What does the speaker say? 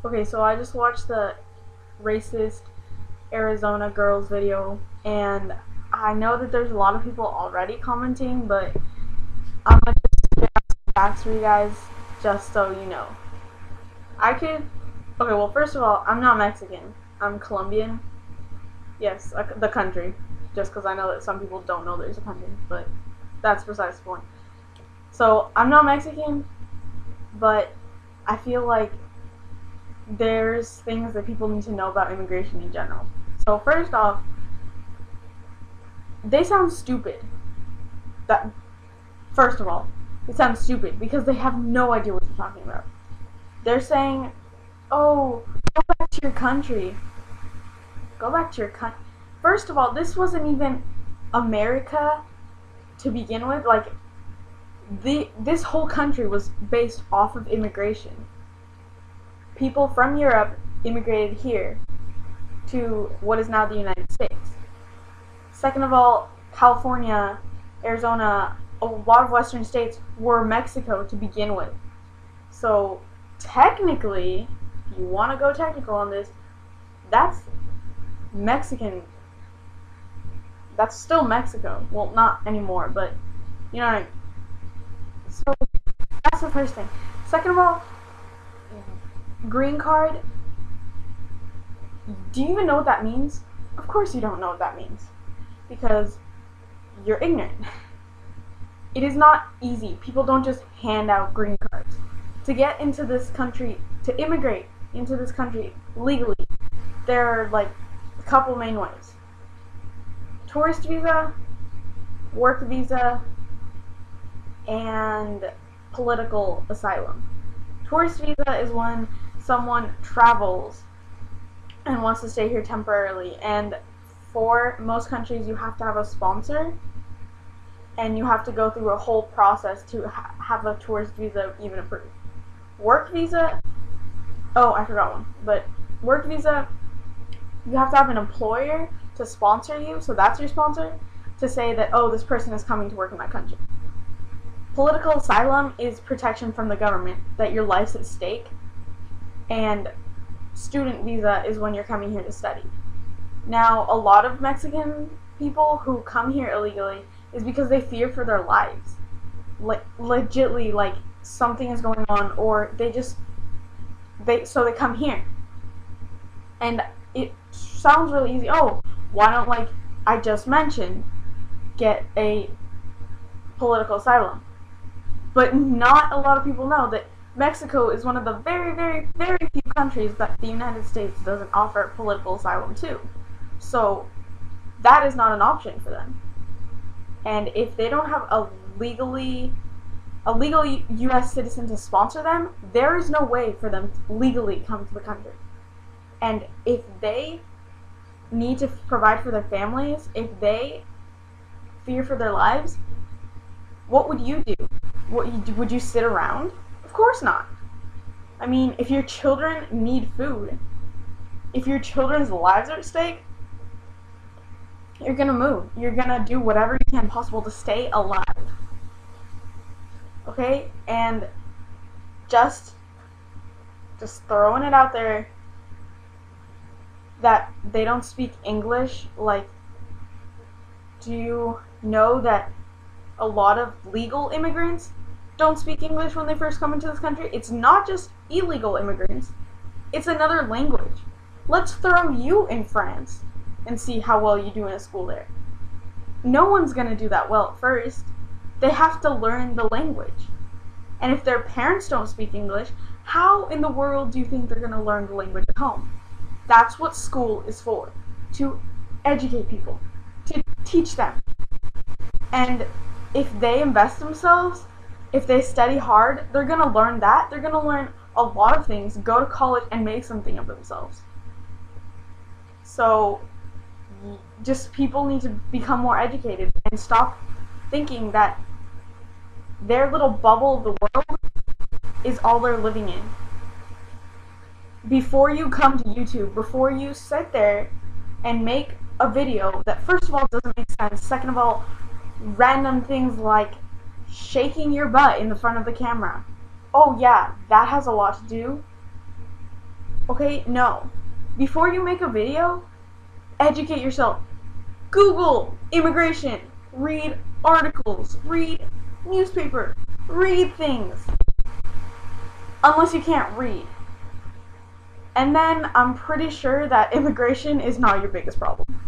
Okay, so I just watched the racist Arizona girls video, and I know that there's a lot of people already commenting, but I'm gonna just spit out some facts for you guys, just so you know. I could. Okay, well, first of all, I'm not Mexican. I'm Colombian. Yes, the country. Just because I know that some people don't know there's a country, but that's besides the point. So I'm not Mexican, but I feel like there's things that people need to know about immigration in general. So first off, they sound stupid. That first of all, it sounds stupid because they have no idea what they're talking about. They're saying, "Oh, go back to your country. Go back to your country." First of all, this wasn't even America to begin with. Like this whole country was based off of immigration. People from Europe immigrated here to what is now the United States. Second of all, California, Arizona, a lot of western states were Mexico to begin with. So technically, if you want to go technical on this, that's Mexican. That's still Mexico. Well, not anymore, but you know what I mean. So that's the first thing. Second of all, green card. Do you even know what that means? Of course you don't know what that means, because you're ignorant. It is not easy. People don't just hand out green cards. To get into this country, to immigrate into this country legally, there are like a couple main ways. Tourist visa, work visa, and political asylum. Tourist visa is when someone travels and wants to stay here temporarily, and for most countries you have to have a sponsor, and you have to go through a whole process to have a tourist visa even approved. Work visa, oh, I forgot one, but work visa, you have to have an employer to sponsor you, so that's your sponsor, to say that, oh, this person is coming to work in my country. Political asylum is protection from the government, that your life's at stake, and student visa is when you're coming here to study. Now, a lot of Mexican people who come here illegally is because they fear for their lives. Legitly, like, something is going on, or so they come here. And it sounds really easy. Oh, why don't, like I just mentioned, get a political asylum? But not a lot of people know that Mexico is one of the very, very, very few countries that the United States doesn't offer political asylum to. So that is not an option for them. And if they don't have a legal U.S. citizen to sponsor them, there is no way for them to legally come to the country. And if they need to provide for their families, if they fear for their lives, what would you do? Would you sit around? Of course not. I mean, if your children need food, if your children's lives are at stake, you're gonna move. You're gonna do whatever you can possible to stay alive. Okay? And just throwing it out there that they don't speak English. Like, do you know that a lot of legal immigrants don't speak English when they first come into this country? It's not just illegal immigrants. It's another language. Let's throw you in France and see how well you do in a school there. No one's going to do that well at first. They have to learn the language. And if their parents don't speak English, how in the world do you think they're going to learn the language at home? That's what school is for. To educate people. To teach them. And if they invest themselves, if they study hard, they're going to learn that. They're going to learn a lot of things, go to college, and make something of themselves. So, just people need to become more educated and stop thinking that their little bubble of the world is all they're living in. Before you come to YouTube, before you sit there and make a video that, first of all, doesn't make sense, second of all, random things like shaking your butt in the front of the camera. Oh yeah, that has a lot to do Okay, no. Before you make a video, educate yourself. Google immigration. Read articles. Read newspaper. Read things. Unless you can't read. And then I'm pretty sure that immigration is not your biggest problem.